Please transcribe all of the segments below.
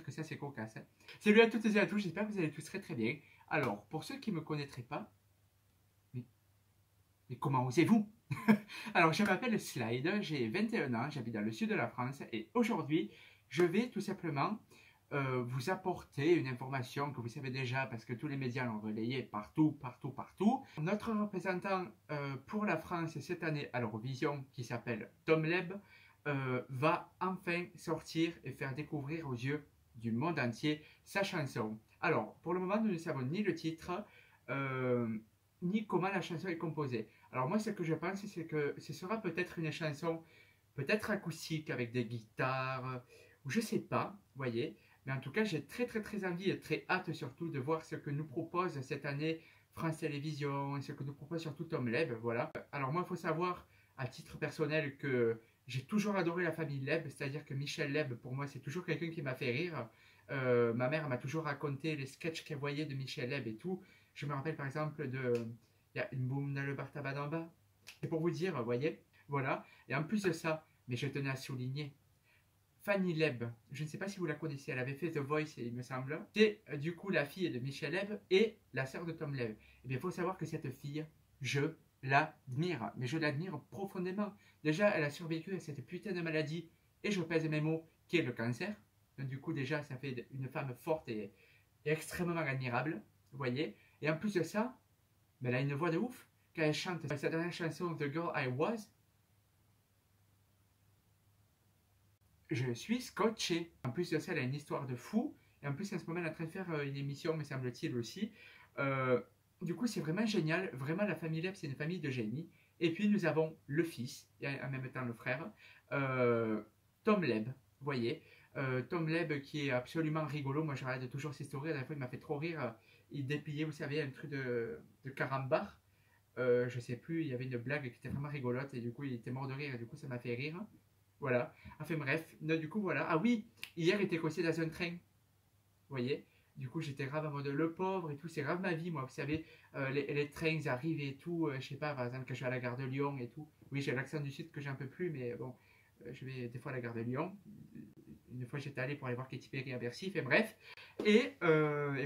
dire que ça c'est cocasse. Hein. Salut à toutes et à tous, j'espère que vous allez tous très très bien. Alors, pour ceux qui ne me connaîtraient pas, mais comment osez-vous? Alors, je m'appelle Slide, j'ai 21 ans, j'habite dans le sud de la France et aujourd'hui, je vais tout simplement vous apporter une information que vous savez déjà parce que tous les médias l'ont relayée partout, partout, partout. Notre représentant pour la France cette année à l'Eurovision, qui s'appelle Tom Leb, va enfin sortir et faire découvrir aux yeux du monde entier sa chanson. Alors, pour le moment, nous ne savons ni le titre, ni comment la chanson est composée. Alors moi, ce que je pense, c'est que ce sera peut-être une chanson, peut-être acoustique avec des guitares, ou je sais pas, vous voyez. Mais en tout cas, j'ai très très très envie et très hâte surtout de voir ce que nous propose cette année France Télévisions, ce que nous propose surtout Tom Leb, voilà. Alors moi, il faut savoir, à titre personnel, que j'ai toujours adoré la famille Leb, c'est-à-dire que Michel Leb, pour moi, c'est toujours quelqu'un qui m'a fait rire. Ma mère m'a toujours raconté les sketchs qu'elle voyait de Michel Leb et tout. Je me rappelle par exemple de il y a une boum dans le bar tabac d'en bas. C'est pour vous dire, vous voyez, voilà. Et en plus de ça, mais je tenais à souligner, Fanny Leb, je ne sais pas si vous la connaissez, elle avait fait The Voice, il me semble. C'est du coup la fille de Michel Leb et la sœur de Tom Leb. Et bien, il faut savoir que cette fille, je l'admire, mais je l'admire profondément. Déjà, elle a survécu à cette putain de maladie, et je pèse mes mots, qui est le cancer. Donc, du coup, déjà, ça fait une femme forte et extrêmement admirable, vous voyez. Et en plus de ça, mais elle a une voix de ouf. Quand elle chante sa dernière chanson, The Girl I Was, je suis scotché. En plus de ça, elle a une histoire de fou. Et en plus, en ce moment, elle est en train de faire une émission, me semble-t-il aussi. Du coup, c'est vraiment génial. Vraiment, la famille Leb, c'est une famille de génie. Et puis, nous avons le fils, et en même temps le frère, Tom Leb. Vous voyez, Tom Leb qui est absolument rigolo. Moi, j'arrête toujours ces stories. La dernière fois, il m'a fait trop rire. Il dépliait, vous savez, un truc de carambar. Je sais plus, il y avait une blague qui était vraiment rigolote et du coup il était mort de rire et du coup ça m'a fait rire. Voilà. Enfin bref, non, du coup voilà. Ah oui, hier il était coincé dans un train. Vous voyez. Du coup j'étais grave en mode le pauvre et tout, c'est grave ma vie moi. Vous savez, les trains arrivent et tout. Je sais pas, par exemple quand je suis à la gare de Lyon et tout. Oui, j'ai l'accent du sud que j'ai un peu plus, mais bon, je vais des fois à la gare de Lyon. Une fois j'étais allé pour aller voir Katy Perry à Bercy, enfin bref. Et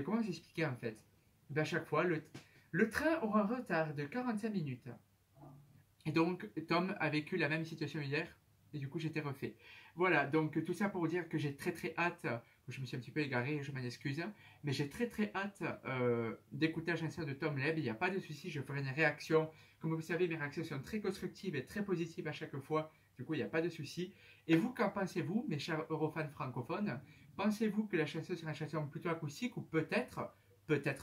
comment s'expliquer en fait? Ben, à chaque fois, le train aura un retard de 45 minutes. Et donc, Tom a vécu la même situation hier. Et du coup, j'étais refait. Voilà, donc tout ça pour dire que j'ai très très hâte. Je me suis un petit peu égaré, je m'en excuse. Mais j'ai très très hâte d'écouter la chanson de Tom Leb. Il n'y a pas de souci, je ferai une réaction. Comme vous savez, mes réactions sont très constructives et très positives à chaque fois. Du coup, il n'y a pas de souci. Et vous, qu'en pensez-vous, mes chers eurofans francophones? Pensez-vous que la chanson sera une chanson plutôt acoustique ou peut-être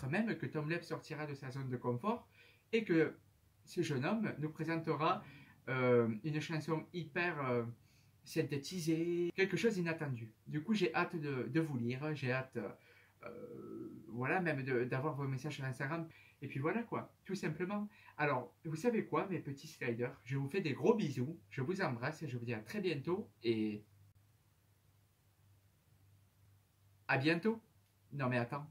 même que Tom Leb sortira de sa zone de confort et que ce jeune homme nous présentera une chanson hyper synthétisée, quelque chose d'inattendu. Du coup, j'ai hâte de vous lire, j'ai hâte, voilà, même d'avoir vos messages sur Instagram. Et puis voilà quoi, tout simplement. Alors, vous savez quoi, mes petits sliders, je vous fais des gros bisous, je vous embrasse et je vous dis à très bientôt et à bientôt. Non mais attends.